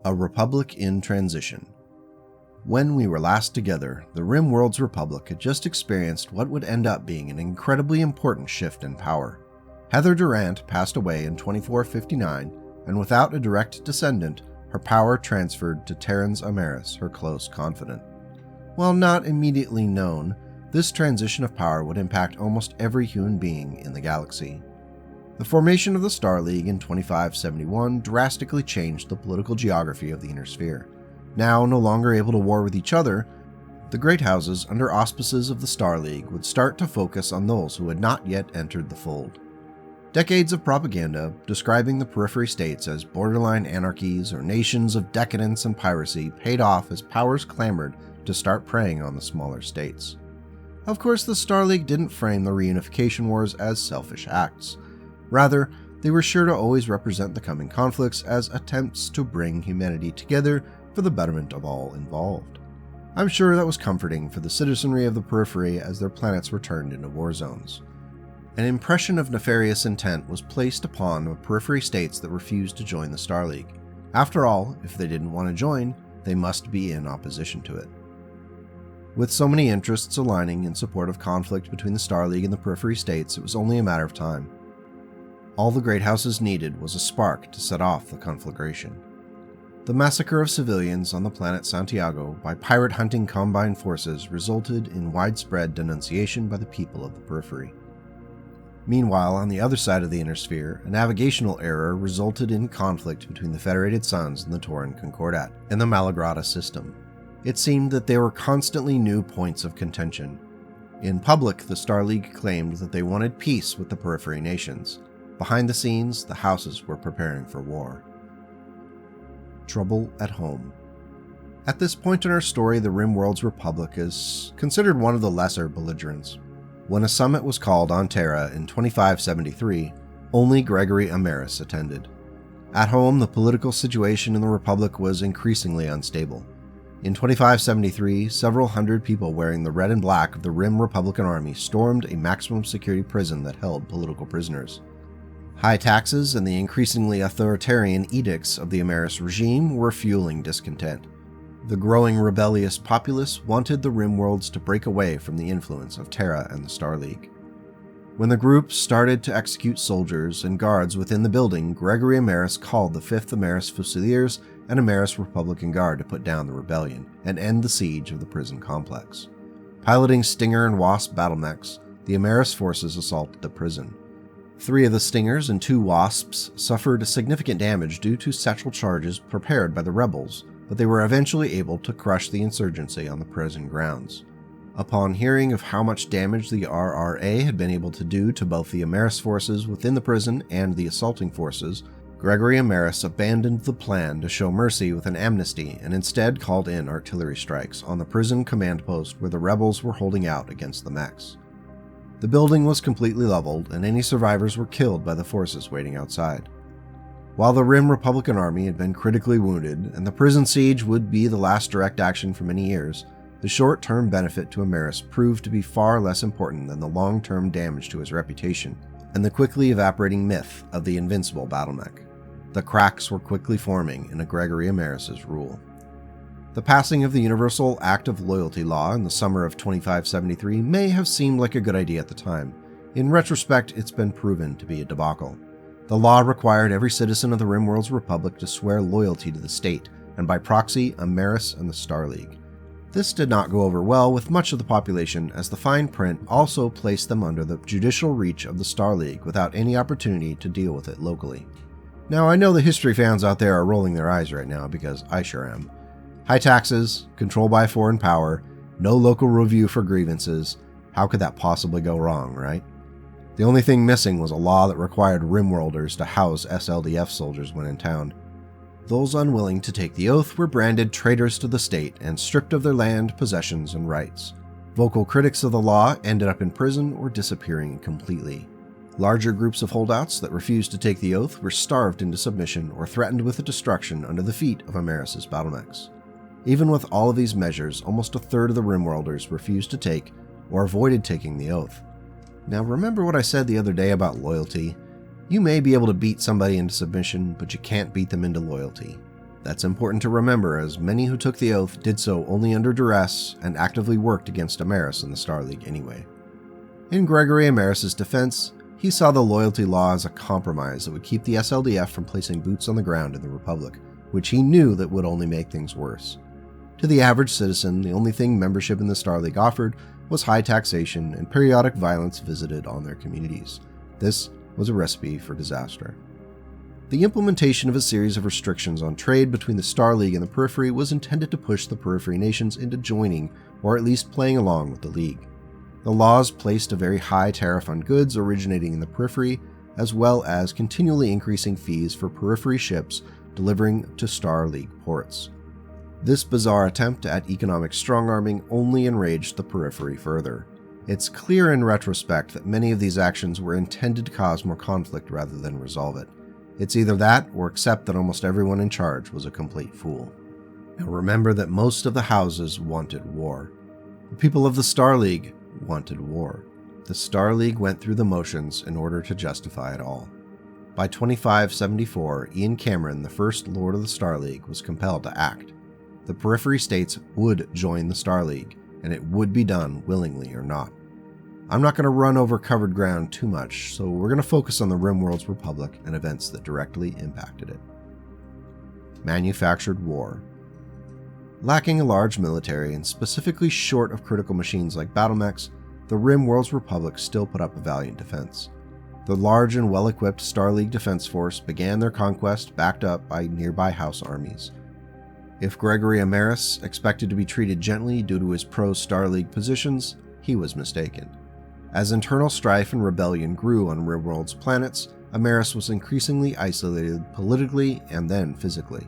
A Republic in Transition. When we were last together, the RimWorld's Republic had just experienced what would end up being an incredibly important shift in power. Heather Durant passed away in 2459, and without a direct descendant, her power transferred to Terrans Amaris, her close confidant. While not immediately known, this transition of power would impact almost every human being in the galaxy. The formation of the Star League in 2571 drastically changed the political geography of the Inner Sphere. Now no longer able to war with each other, the Great Houses under auspices of the Star League would start to focus on those who had not yet entered the fold. Decades of propaganda describing the periphery states as borderline anarchies or nations of decadence and piracy paid off as powers clamored to start preying on the smaller states. Of course, the Star League didn't frame the reunification wars as selfish acts. Rather, they were sure to always represent the coming conflicts as attempts to bring humanity together for the betterment of all involved. I'm sure that was comforting for the citizenry of the periphery as their planets were turned into war zones. An impression of nefarious intent was placed upon the periphery states that refused to join the Star League. After all, if they didn't want to join, they must be in opposition to it. With so many interests aligning in support of conflict between the Star League and the periphery states, it was only a matter of time. All the Great Houses needed was a spark to set off the conflagration. The massacre of civilians on the planet Santiago by pirate-hunting Combine forces resulted in widespread denunciation by the people of the periphery. Meanwhile, on the other side of the Inner Sphere, a navigational error resulted in conflict between the Federated Suns and the Tauran Concordat in the Malagrata system. It seemed that there were constantly new points of contention. In public, the Star League claimed that they wanted peace with the periphery nations. Behind the scenes, the houses were preparing for war. Trouble at home. At this point in our story, the RimWorld's Republic is considered one of the lesser belligerents. When a summit was called on Terra in 2573, only Gregory Amaris attended. At home, the political situation in the Republic was increasingly unstable. In 2573, several hundred people wearing the red and black of the Rim Republican Army stormed a maximum security prison that held political prisoners. High taxes and the increasingly authoritarian edicts of the Amaris regime were fueling discontent. The growing rebellious populace wanted the RimWorlds to break away from the influence of Terra and the Star League. When the group started to execute soldiers and guards within the building, Gregory Amaris called the 5th Amaris Fusiliers and Amaris Republican Guard to put down the rebellion and end the siege of the prison complex. Piloting Stinger and Wasp battlemechs, the Amaris forces assaulted the prison. 3 of the Stingers and 2 Wasps suffered significant damage due to satchel charges prepared by the rebels, but they were eventually able to crush the insurgency on the prison grounds. Upon hearing of how much damage the RRA had been able to do to both the Amaris forces within the prison and the assaulting forces, Gregory Amaris abandoned the plan to show mercy with an amnesty and instead called in artillery strikes on the prison command post where the rebels were holding out against the mechs. The building was completely leveled, and any survivors were killed by the forces waiting outside. While the Rim Republican Army had been critically wounded, and the prison siege would be the last direct action for many years, the short-term benefit to Amaris proved to be far less important than the long-term damage to his reputation, and the quickly evaporating myth of the invincible battlemech. The cracks were quickly forming in Gregory Amaris' rule. The passing of the Universal Act of Loyalty Law in the summer of 2573 may have seemed like a good idea at the time. In retrospect, it's been proven to be a debacle. The law required every citizen of the RimWorld's Republic to swear loyalty to the state, and by proxy, Amaris and the Star League. This did not go over well with much of the population, as the fine print also placed them under the judicial reach of the Star League without any opportunity to deal with it locally. Now, I know the history fans out there are rolling their eyes right now, because I sure am. High taxes, control by foreign power, no local review for grievances. How could that possibly go wrong, right? The only thing missing was a law that required RimWorlders to house SLDF soldiers when in town. Those unwilling to take the oath were branded traitors to the state and stripped of their land, possessions, and rights. Vocal critics of the law ended up in prison or disappearing completely. Larger groups of holdouts that refused to take the oath were starved into submission or threatened with destruction under the feet of Amaris' battlemechs. Even with all of these measures, almost a third of the RimWorlders refused to take or avoided taking the oath. Now, remember what I said the other day about loyalty? You may be able to beat somebody into submission, but you can't beat them into loyalty. That's important to remember, as many who took the oath did so only under duress and actively worked against Amaris in the Star League anyway. In Gregory Amaris' defense, he saw the loyalty law as a compromise that would keep the SLDF from placing boots on the ground in the Republic, which he knew that would only make things worse. To the average citizen, the only thing membership in the Star League offered was high taxation and periodic violence visited on their communities. This was a recipe for disaster. The implementation of a series of restrictions on trade between the Star League and the Periphery was intended to push the Periphery nations into joining, or at least playing along with the League. The laws placed a very high tariff on goods originating in the Periphery, as well as continually increasing fees for Periphery ships delivering to Star League ports. This bizarre attempt at economic strong-arming only enraged the Periphery further. It's clear in retrospect that many of these actions were intended to cause more conflict rather than resolve it. It's either that or accept that almost everyone in charge was a complete fool. Now remember that most of the houses wanted war. The people of the Star League wanted war. The Star League went through the motions in order to justify it all. By 2574, Ian Cameron, the first Lord of the Star League, was compelled to act. The Periphery states would join the Star League, and it would be done willingly or not. I'm not going to run over covered ground too much, so we're going to focus on the RimWorld's Republic and events that directly impacted it. Manufactured war. Lacking a large military and specifically short of critical machines like battlemechs, the RimWorld's Republic still put up a valiant defense. The large and well-equipped Star League Defense Force began their conquest backed up by nearby house armies. If Gregory Amaris expected to be treated gently due to his pro-Star League positions, he was mistaken. As internal strife and rebellion grew on RimWorld's planets, Amaris was increasingly isolated politically and then physically.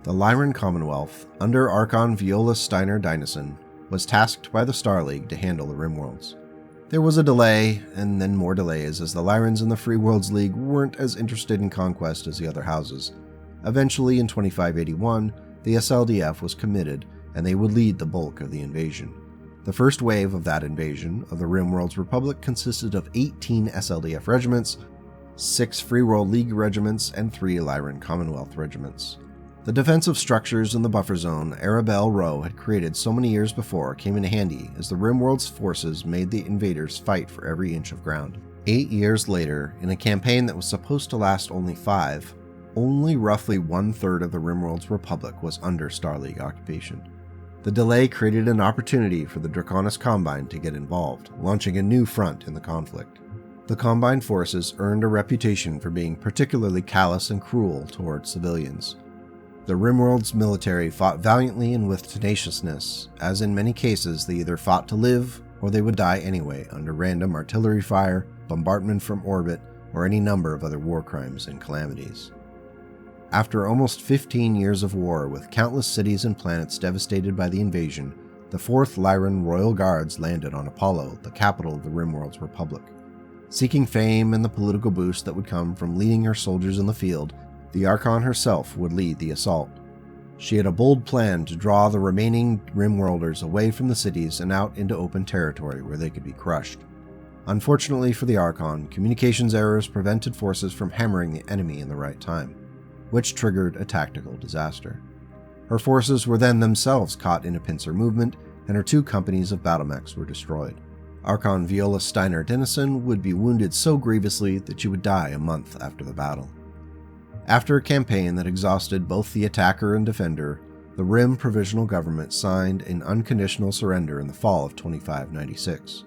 The Lyran Commonwealth, under Archon Viola Steiner Dynasson, was tasked by the Star League to handle the RimWorlds. There was a delay, and then more delays, as the Lyrans and the Free Worlds League weren't as interested in conquest as the other houses. Eventually, in 2581, the SLDF was committed, and they would lead the bulk of the invasion. The first wave of that invasion of the RimWorld's Republic consisted of 18 SLDF regiments, 6 Free World League regiments, and 3 Lyran Commonwealth regiments. The defensive structures in the buffer zone Arabelle Row had created so many years before came in handy as the RimWorld's forces made the invaders fight for every inch of ground. 8 years later, in a campaign that was supposed to last only 5, only roughly 1/3 of the RimWorld's Republic was under Star League occupation. The delay created an opportunity for the Draconis Combine to get involved, launching a new front in the conflict. The Combine forces earned a reputation for being particularly callous and cruel towards civilians. The RimWorld's military fought valiantly and with tenaciousness, as in many cases they either fought to live or they would die anyway under random artillery fire, bombardment from orbit, or any number of other war crimes and calamities. After almost 15 years of war with countless cities and planets devastated by the invasion, the 4th Lyran Royal Guards landed on Apollo, the capital of the RimWorld's Republic. Seeking fame and the political boost that would come from leading her soldiers in the field, the Archon herself would lead the assault. She had a bold plan to draw the remaining RimWorlders away from the cities and out into open territory where they could be crushed. Unfortunately for the Archon, communications errors prevented forces from hammering the enemy in the right time, which triggered a tactical disaster. Her forces were then themselves caught in a pincer movement, and her 2 companies of battlemechs were destroyed. Archon Viola Steiner Dennison would be wounded so grievously that she would die a month after the battle. After a campaign that exhausted both the attacker and defender, the Rim Provisional Government signed an unconditional surrender in the fall of 2596.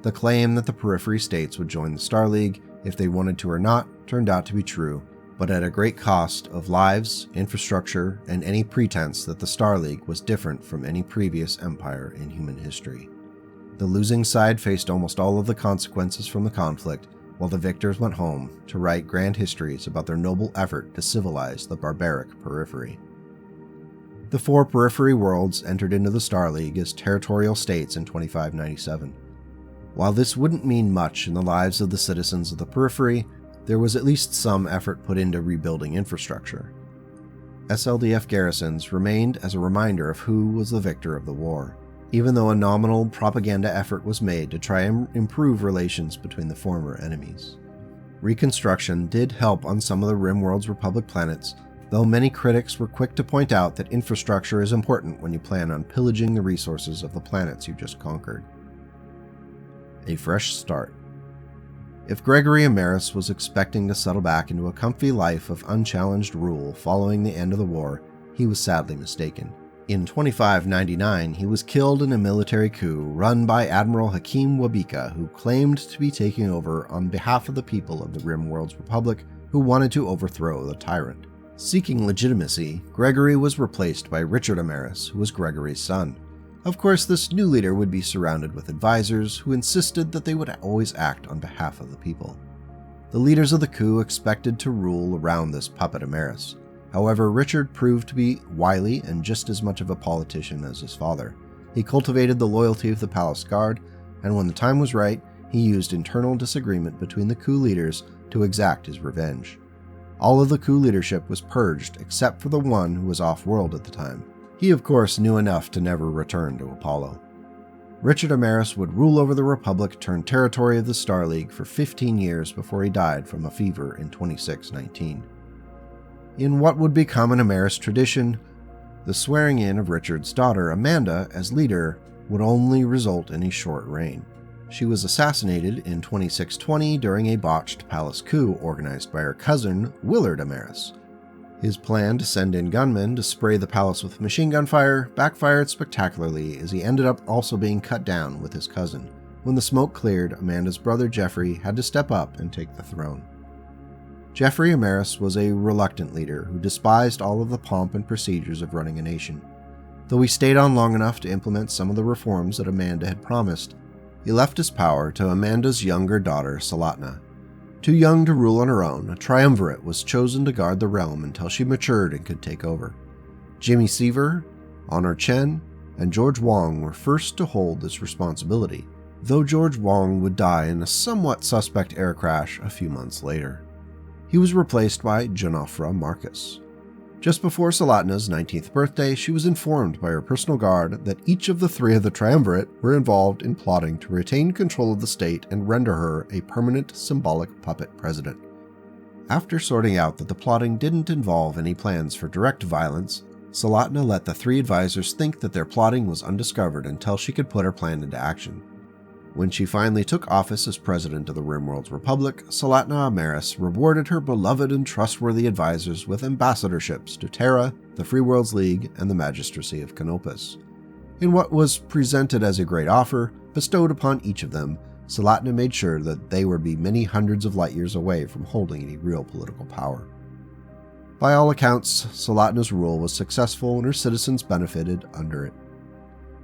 The claim that the Periphery states would join the Star League, if they wanted to or not, turned out to be true, but at a great cost of lives, infrastructure, and any pretense that the Star League was different from any previous empire in human history. The losing side faced almost all of the consequences from the conflict, while the victors went home to write grand histories about their noble effort to civilize the barbaric Periphery. The 4 Periphery worlds entered into the Star League as territorial states in 2597. While this wouldn't mean much in the lives of the citizens of the Periphery, there was at least some effort put into rebuilding infrastructure. SLDF garrisons remained as a reminder of who was the victor of the war, even though a nominal propaganda effort was made to try and improve relations between the former enemies. Reconstruction did help on some of the RimWorld's Republic planets, though many critics were quick to point out that infrastructure is important when you plan on pillaging the resources of the planets you just conquered. A fresh start. If Gregory Amaris was expecting to settle back into a comfy life of unchallenged rule following the end of the war, he was sadly mistaken. In 2599, he was killed in a military coup run by Admiral Hakim Wabika, who claimed to be taking over on behalf of the people of the Rimworld's Republic who wanted to overthrow the tyrant. Seeking legitimacy, Gregory was replaced by Richard Amaris, who was Gregory's son. Of course, this new leader would be surrounded with advisors who insisted that they would always act on behalf of the people. The leaders of the coup expected to rule around this puppet Amaris. However, Richard proved to be wily and just as much of a politician as his father. He cultivated the loyalty of the palace guard, and when the time was right, he used internal disagreement between the coup leaders to exact his revenge. All of the coup leadership was purged except for the one who was off-world at the time. He, of course, knew enough to never return to Apollo. Richard Amaris would rule over the Republic turned territory of the Star League for 15 years before he died from a fever in 2619. In what would become an Amaris tradition, the swearing in of Richard's daughter, Amanda, as leader would only result in a short reign. She was assassinated in 2620 during a botched palace coup organized by her cousin, Willard Amaris. His plan to send in gunmen to spray the palace with machine gun fire backfired spectacularly, as he ended up also being cut down with his cousin. When the smoke cleared, Amanda's brother Geoffrey had to step up and take the throne. Geoffrey Amaris was a reluctant leader who despised all of the pomp and procedures of running a nation. Though he stayed on long enough to implement some of the reforms that Amanda had promised, he left his power to Amanda's younger daughter, Salatna. Too young to rule on her own, a triumvirate was chosen to guard the realm until she matured and could take over. Jimmy Seaver, Honor Chen, and George Wong were first to hold this responsibility, though George Wong would die in a somewhat suspect air crash a few months later. He was replaced by Janofra Marcus. Just before Salatna's 19th birthday, she was informed by her personal guard that each of the three of the triumvirate were involved in plotting to retain control of the state and render her a permanent symbolic puppet president. After sorting out that the plotting didn't involve any plans for direct violence, Salatna let the three advisors think that their plotting was undiscovered until she could put her plan into action. When she finally took office as president of the Rimworld's Republic, Salatna Amaris rewarded her beloved and trustworthy advisors with ambassadorships to Terra, the Free Worlds League, and the Magistracy of Canopus. In what was presented as a great offer, bestowed upon each of them, Salatna made sure that they would be many hundreds of light years away from holding any real political power. By all accounts, Salatna's rule was successful and her citizens benefited under it.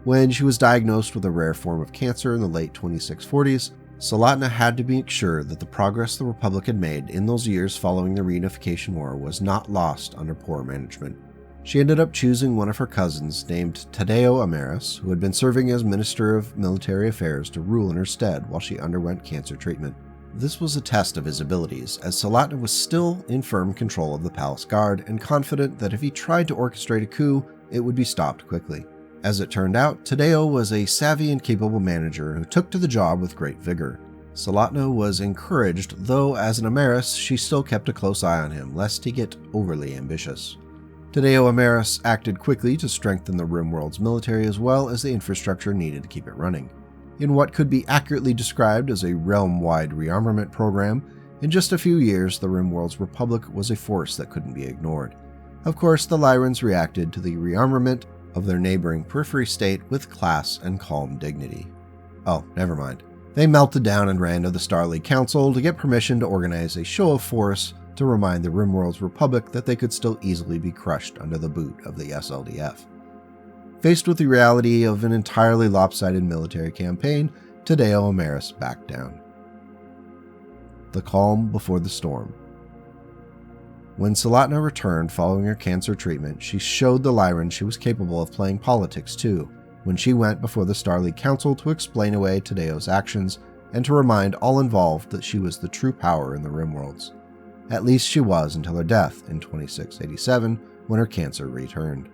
When she was diagnosed with a rare form of cancer in the late 2640s, Salatna had to make sure that the progress the Republic had made in those years following the Reunification War was not lost under poor management. She ended up choosing one of her cousins named Tadeo Amaris, who had been serving as Minister of Military Affairs, to rule in her stead while she underwent cancer treatment. This was a test of his abilities, as Salatna was still in firm control of the Palace Guard and confident that if he tried to orchestrate a coup, it would be stopped quickly. As it turned out, Tadeo was a savvy and capable manager who took to the job with great vigor. Salatna was encouraged, though as an Amaris, she still kept a close eye on him, lest he get overly ambitious. Tadeo Amaris acted quickly to strengthen the Rimworld's military as well as the infrastructure needed to keep it running. In what could be accurately described as a realm-wide rearmament program, in just a few years the Rimworld's Republic was a force that couldn't be ignored. Of course, the Lyrans reacted to the rearmament of their neighboring periphery state with class and calm dignity. Oh, never mind. They melted down and ran to the Star League Council to get permission to organize a show of force to remind the Rimworld's Republic that they could still easily be crushed under the boot of the SLDF. Faced with the reality of an entirely lopsided military campaign, Tadeo Amaris backed down. The calm before the storm. When Salatna returned following her cancer treatment, she showed the Lyran she was capable of playing politics too, when she went before the Star League Council to explain away Tadeo's actions and to remind all involved that she was the true power in the Rimworlds. At least she was until her death in 2687, when her cancer returned.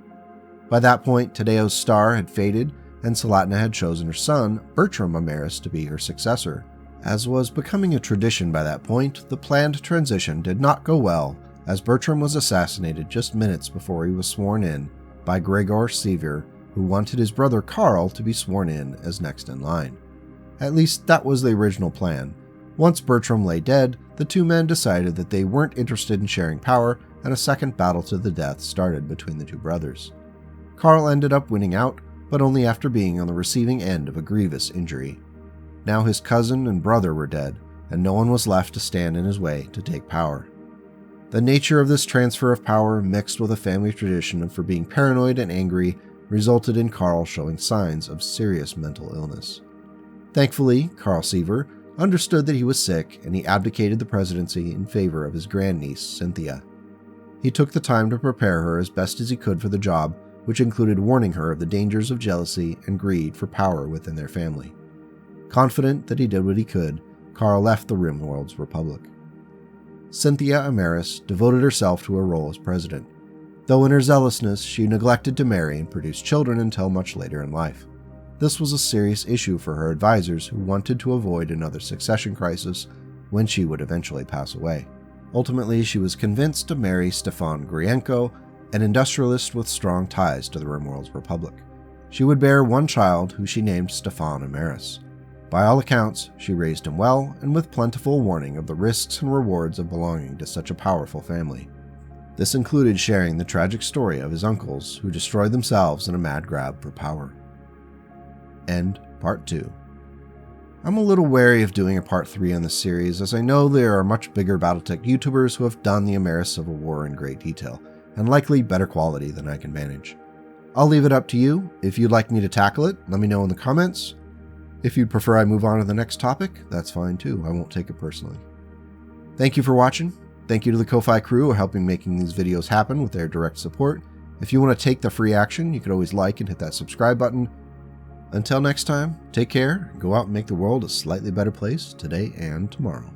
By that point, Tadeo's star had faded, and Salatna had chosen her son, Bertram Amaris, to be her successor. As was becoming a tradition by that point, the planned transition did not go well, as Bertram was assassinated just minutes before he was sworn in by Gregor Sevier, who wanted his brother Karl to be sworn in as next in line. At least that was the original plan. Once Bertram lay dead, the two men decided that they weren't interested in sharing power, and a second battle to the death started between the two brothers. Karl ended up winning out, but only after being on the receiving end of a grievous injury. Now his cousin and brother were dead, and no one was left to stand in his way to take power. The nature of this transfer of power, mixed with a family tradition for being paranoid and angry, resulted in Karl showing signs of serious mental illness. Thankfully, Karl Sevier understood that he was sick, and he abdicated the presidency in favor of his grandniece, Cynthia. He took the time to prepare her as best as he could for the job, which included warning her of the dangers of jealousy and greed for power within their family. Confident that he did what he could, Karl left the Rimworld's Republic. Cynthia Amaris devoted herself to her role as president, though in her zealousness she neglected to marry and produce children until much later in life. This was a serious issue for her advisors, who wanted to avoid another succession crisis when she would eventually pass away. Ultimately, she was convinced to marry Stefan Grienko, an industrialist with strong ties to the Rimworld's Republic. She would bear one child, who she named Stefan Amaris. By all accounts, she raised him well, and with plentiful warning of the risks and rewards of belonging to such a powerful family. This included sharing the tragic story of his uncles, who destroyed themselves in a mad grab for power. End Part 2. I'm a little wary of doing a Part 3 on this series, as I know there are much bigger BattleTech YouTubers who have done the Amaris Civil War in great detail, and likely better quality than I can manage. I'll leave it up to you. If you'd like me to tackle it, let me know in the comments. If you'd prefer I move on to the next topic, that's fine too. I won't take it personally. Thank you for watching. Thank you to the Ko-Fi crew for helping making these videos happen with their direct support. If you want to take the free action, you can always like and hit that subscribe button. Until next time, take care, go out and make the world a slightly better place today and tomorrow.